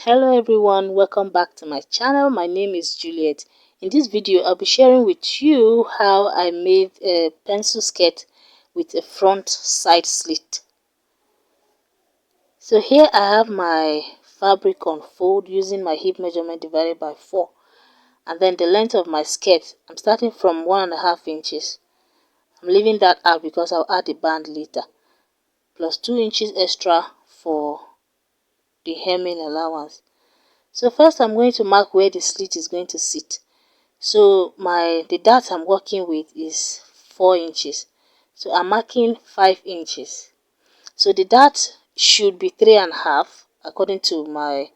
Hello everyone, welcome back to my channel. My name is Juliet. In this video I'll be sharing with you how I made a pencil skirt with a front side slit. So here I have my fabric on fold using my hip measurement divided by 4, and then the length of my skirt, I'm starting from 1.5 inches. I'm leaving that out because I'll add the band later, plus 2 inches extra for the hemming allowance. So first I'm going to mark where the slit is going to sit. So the dart I'm working with is 4 inches. So I'm marking 5 inches. So the dart should be 3.5 according to my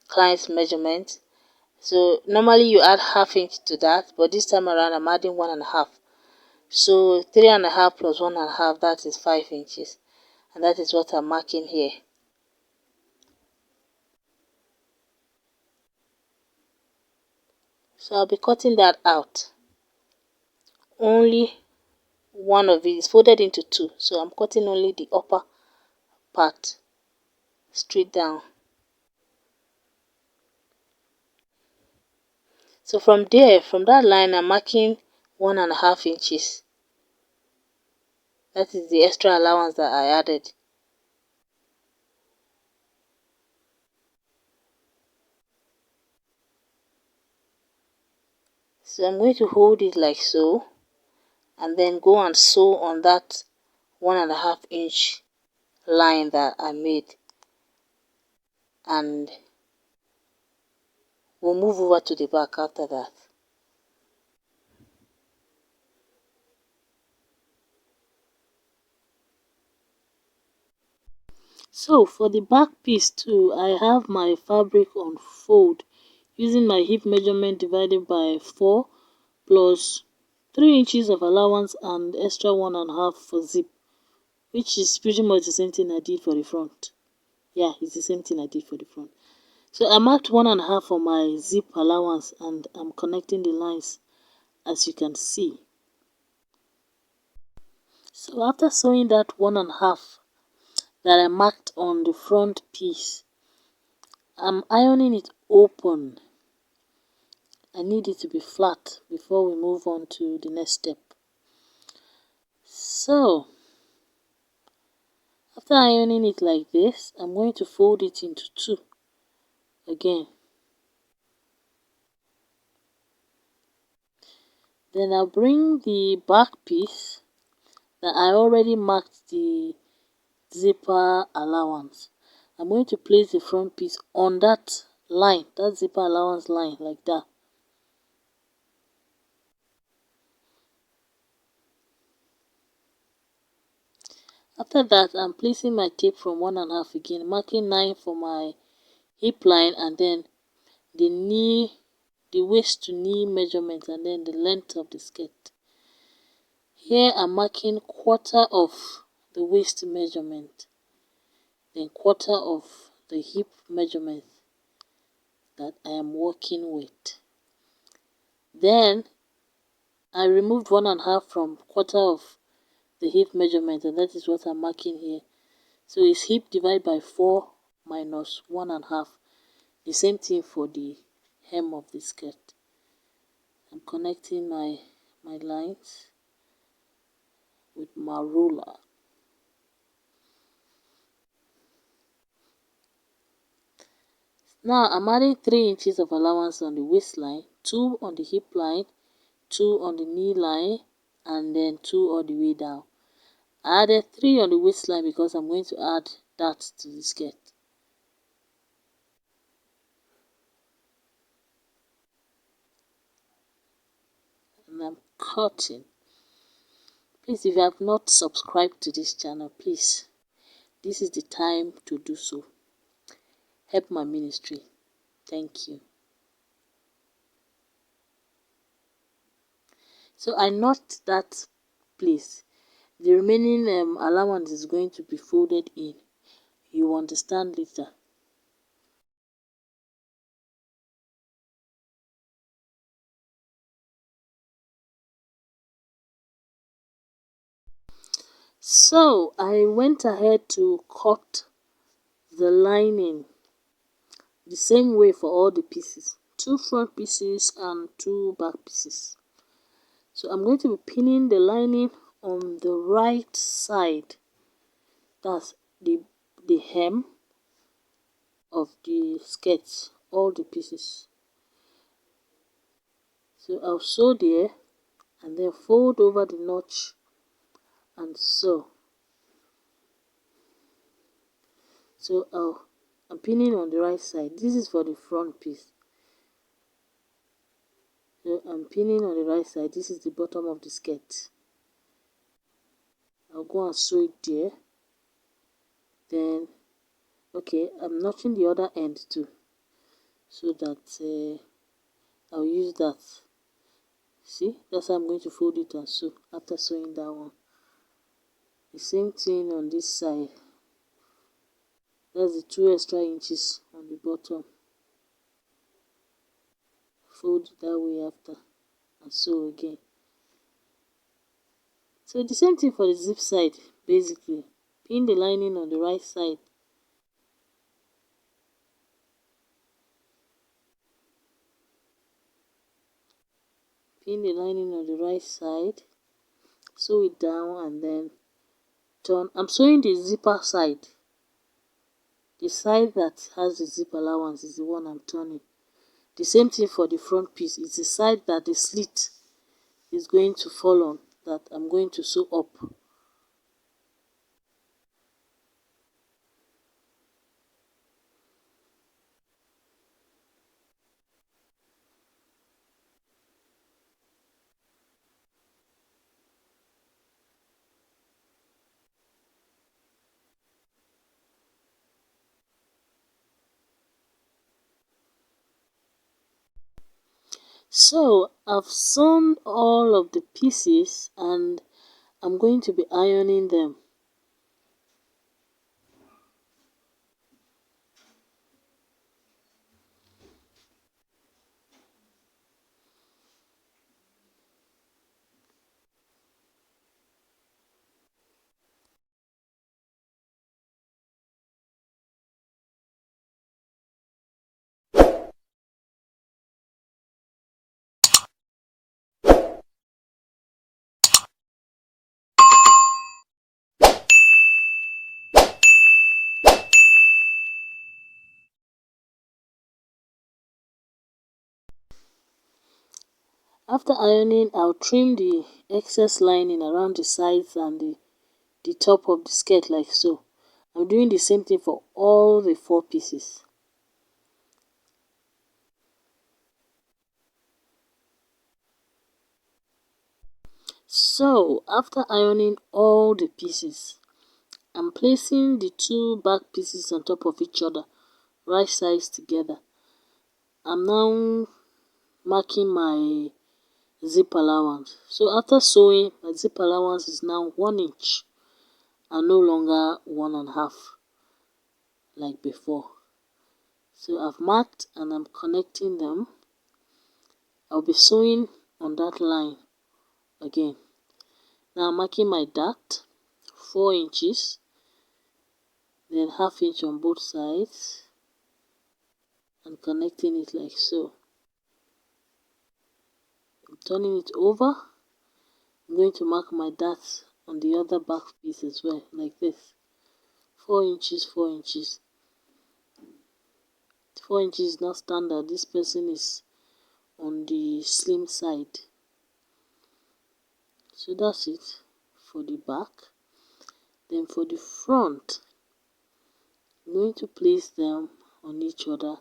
client's measurement. So normally you add half inch to that, but this time around I'm adding 1.5. So 3.5 plus 1.5, that is 5 inches. And that is what I'm marking here. So I'll be cutting that out. Only one of it is folded into two, so I'm cutting only the upper part straight down. So from there, from that line, I'm marking 1.5 inches. That is the extra allowance that I added. So I'm going to hold it like so, and then go and sew on that 1.5 inch line that I made, and we'll move over to the back after that. So for the back piece too, I have my fabric on fold using my hip measurement divided by 4 plus 3 inches of allowance and extra 1.5 for zip, which is pretty much the same thing I did for the front. Yeah, it's the same thing I did for the front. So I marked 1.5 for my zip allowance, and I'm connecting the lines as you can see. So after sewing that 1.5 that I marked on the front piece, I'm ironing it open. I need it to be flat before we move on to the next step. So after ironing it like this, I'm going to fold it into two again. Then I'll bring the back piece that I already marked the zipper allowance. I'm going to place the front piece on that line, that zipper allowance line, like that. After that, I'm placing my tape from 1.5 again, marking 9 for my hip line, and then the waist to knee measurement, and then the length of the skirt. Here I'm marking quarter of the waist measurement, then quarter of the hip measurement that I am working with. Then I removed 1.5 from quarter of the hip measurement, and that is what I'm marking here. So it's hip divided by 4 minus 1.5. The same thing for the hem of the skirt. I'm connecting my lines with my ruler. Now I'm adding 3 inches of allowance on the waistline, 2 on the hip line, 2 on the knee line, and then 2 all the way down. I added 3 on the waistline because I'm going to add that to the skirt. And I'm cutting. Please, if you have not subscribed to this channel, please, this is the time to do so. Help my ministry. Thank you. So I knot that place. The remaining allowance is going to be folded in. You will understand later. So I went ahead to cut the lining the same way for all the pieces, 2 front pieces and 2 back pieces. So I'm going to be pinning the lining on the right side, that's the hem of the skirt, all the pieces. So I'll sew there and then fold over the notch and sew. So I'm pinning on the right side. This is for the front piece. So I'm pinning on the right side. This is the bottom of the skirt. I'll go and sew it there. Then, okay, I'm notching the other end too, so that I'll use that. See, that's how I'm going to fold it and sew after sewing that one. The same thing on this side. That's the 2 extra inches on the bottom. Fold that way after and sew again. So the same thing for the zip side, basically. Pin the lining on the right side. Pin the lining on the right side. Sew it down and then turn. I'm sewing the zipper side. The side that has the zip allowance is the one I'm turning. The same thing for the front piece. It's the side that the slit is going to fall on that I'm going to sew up. So I've sewn all of the pieces and I'm going to be ironing them. After ironing, I'll trim the excess lining around the sides and the top of the skirt like so. I'm doing the same thing for all the 4 pieces. So after ironing all the pieces, I'm placing the 2 back pieces on top of each other, right sides together. I'm now marking my zip allowance. So after sewing, my zip allowance is now 1 inch and no longer 1.5 like before. So I've marked and I'm connecting them. I'll be sewing on that line again. Now I'm marking my dart, 4 inches, then 1/2 inch on both sides and connecting it like so. I'm turning it over. I'm going to mark my dart on the other back piece as well, like this. 4 inches, 4 inches. 4 inches is not standard. This person is on the slim side. So that's it for the back. Then for the front, I'm going to place them on each other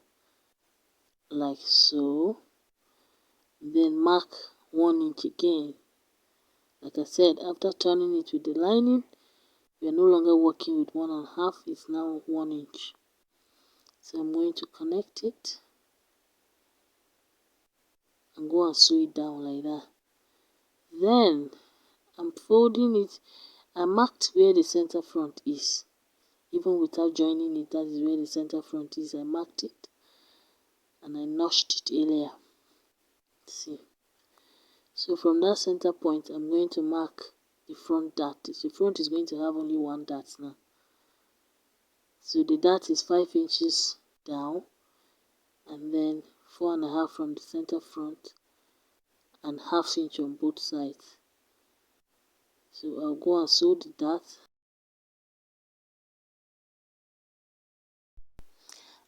like so. Then mark 1 inch again. Like I said, after turning it with the lining, we are no longer working with 1.5, it's now 1 inch. So I'm going to connect it and go and sew it down like that. Then I'm folding it. I marked where the center front is. Even without joining it, that is where the center front is. I marked it and I notched it earlier. See. So from that center point, I'm going to mark the front dart. The front is going to have only 1 dart now. So the dart is 5 inches down. and then 4.5 from the center front and ½ inch on both sides. So I'll go and sew the dart.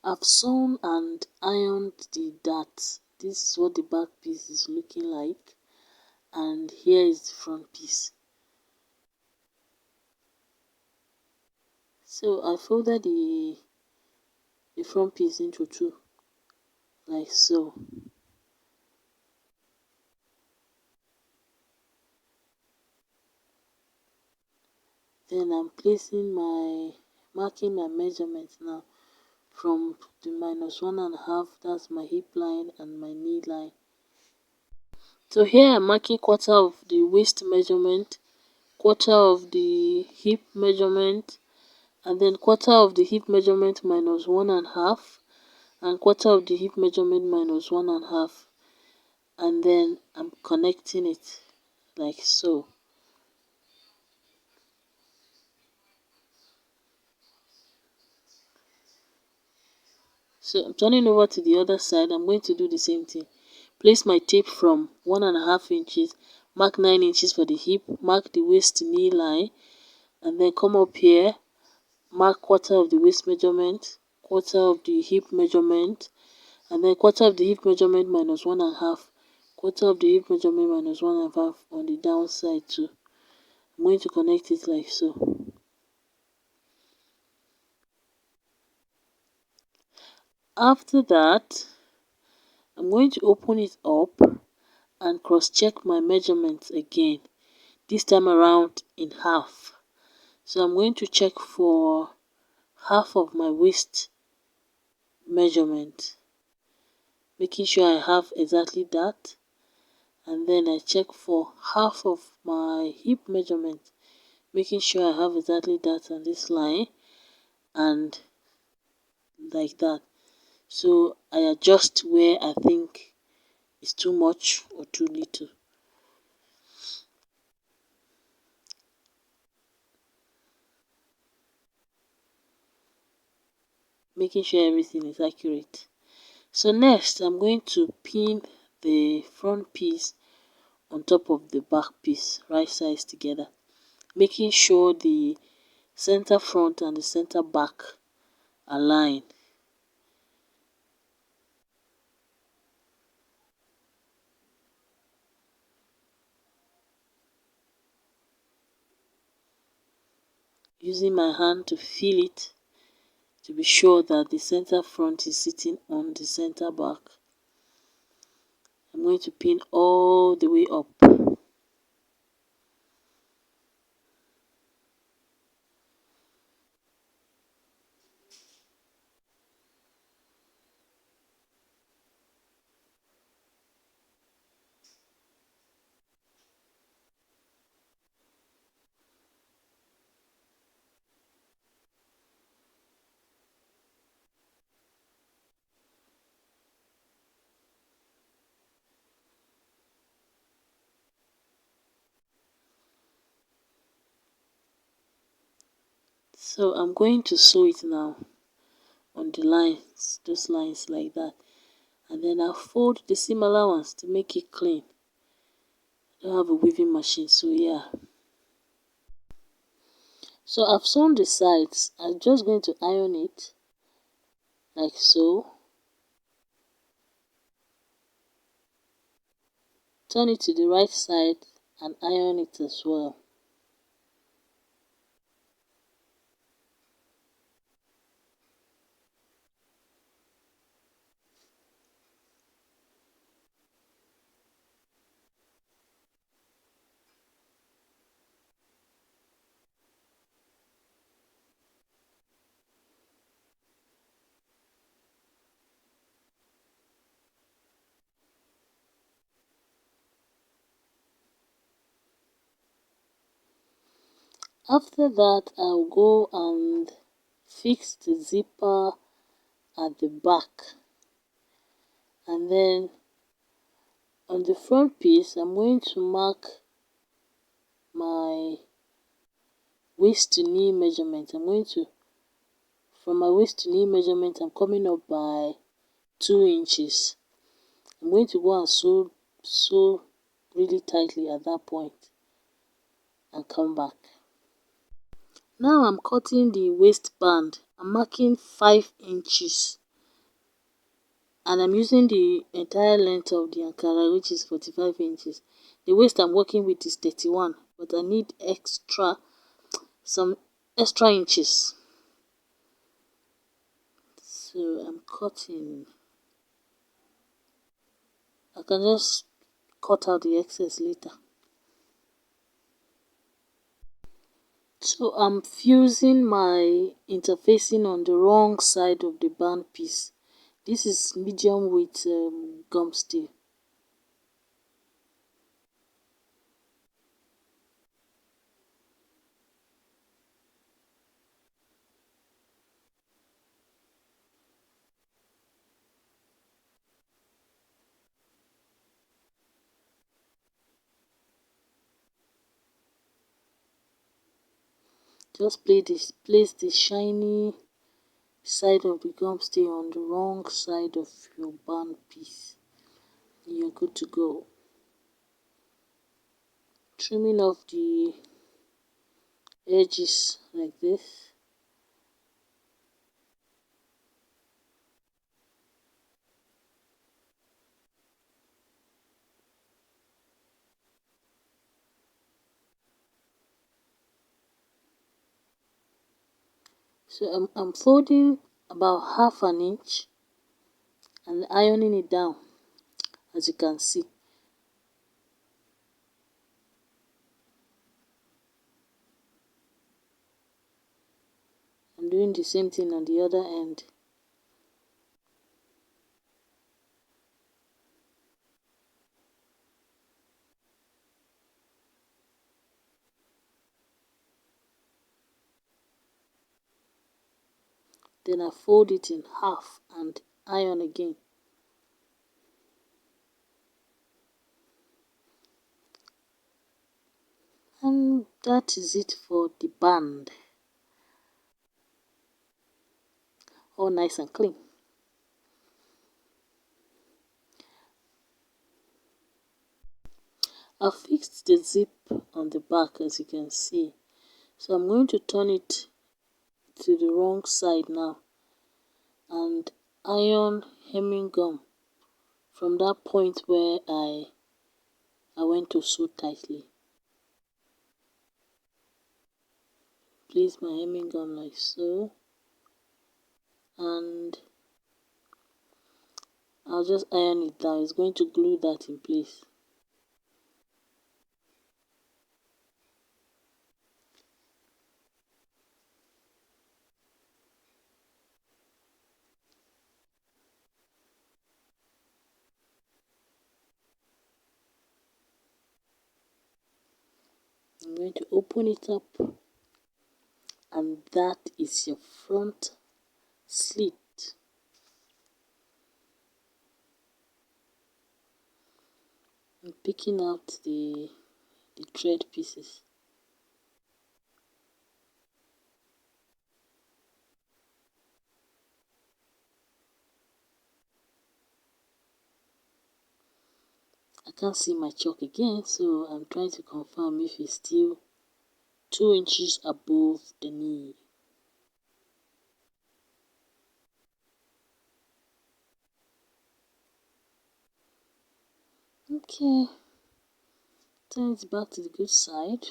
I've sewn and ironed the dart. This is what the back piece is looking like, and here is the front piece. So I folded the front piece into two, like so. Then I'm marking my measurements now from the -1.5, that's my hip line and my knee line. So here I'm marking quarter of the waist measurement, quarter of the hip measurement, and then quarter of the hip measurement -1.5, and quarter of the hip measurement -1.5, and then I'm connecting it like so. So I'm turning over to the other side. I'm going to do the same thing. Place my tape from 1.5 inches, mark 9 inches for the hip, mark the waist knee line, and then come up here, mark quarter of the waist measurement, quarter of the hip measurement, and then quarter of the hip measurement -1.5, quarter of the hip measurement -1.5 on the downside too. I'm going to connect it like so. After that, I'm going to open it up and cross-check my measurements again, this time around in half. So I'm going to check for half of my waist measurement, making sure I have exactly that, and then I check for half of my hip measurement, making sure I have exactly that on this line, and like that. So I adjust where I think is too much or too little. Making sure everything is accurate. So next I'm going to pin the front piece on top of the back piece, right sides together, making sure the center front and the center back align. Using my hand to feel it to be sure that the center front is sitting on the center back. I'm going to pin all the way up. So I'm going to sew it now on the lines, those lines like that, and then I'll fold the similar ones to make it clean. I don't have a weaving machine, so yeah. So I've sewn the sides. I'm just going to iron it like so. Turn it to the right side and iron it as well. After that, I'll go and fix the zipper at the back, and then on the front piece I'm going to mark my waist to knee measurement. From my waist to knee measurement, I'm coming up by 2 inches. I'm going to go and sew really tightly at that point and come back. Now I'm cutting the waistband. I'm marking 5 inches and I'm using the entire length of the Ankara, which is 45 inches. The waist I'm working with is 31, but I need some extra inches. So I'm cutting. I can just cut out the excess later. So I'm fusing my interfacing on the wrong side of the band piece. This is medium with gum steel. Just place the shiny side of the gum stay on the wrong side of your band piece. You're good to go. Trimming off the edges like this. So I'm folding about half an inch and ironing it down, as you can see. I'm doing the same thing on the other end. Then I fold it in half and iron again. And that is it for the band. All nice and clean. I fixed the zip on the back, as you can see. So I'm going to turn it to the wrong side now and iron hemming gum from that point where I went to sew tightly. Place my hemming gum like so, and I'll just iron it down. It's going to glue that in place. I'm going to open it up, and that is your front slit. I'm picking out the thread pieces. I can't see my chalk again, so I'm trying to confirm if it's still 2 inches above the knee. Okay, turn it back to the good side.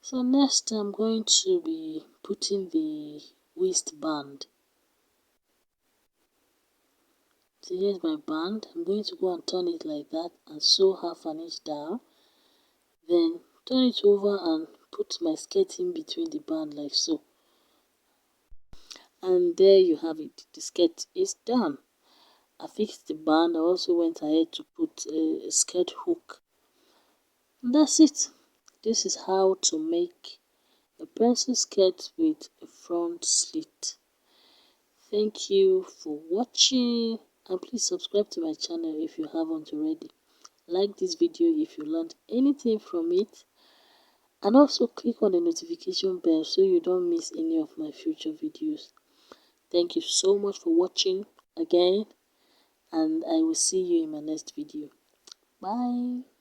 So next I'm going to be putting the waistband. So here's my band. I'm going to go and turn it like that and sew half an inch down. Then turn it over and put my skirt in between the band like so. And there you have it. The skirt is done. I fixed the band. I also went ahead to put a skirt hook. And that's it. This is how to make a pencil skirt with a front slit. Thank you for watching, and please subscribe to my channel if you haven't already. like this video if you learned anything from it, and also click on the notification bell so you don't miss any of my future videos. Thank you so much for watching again, and I will see you in my next video. Bye.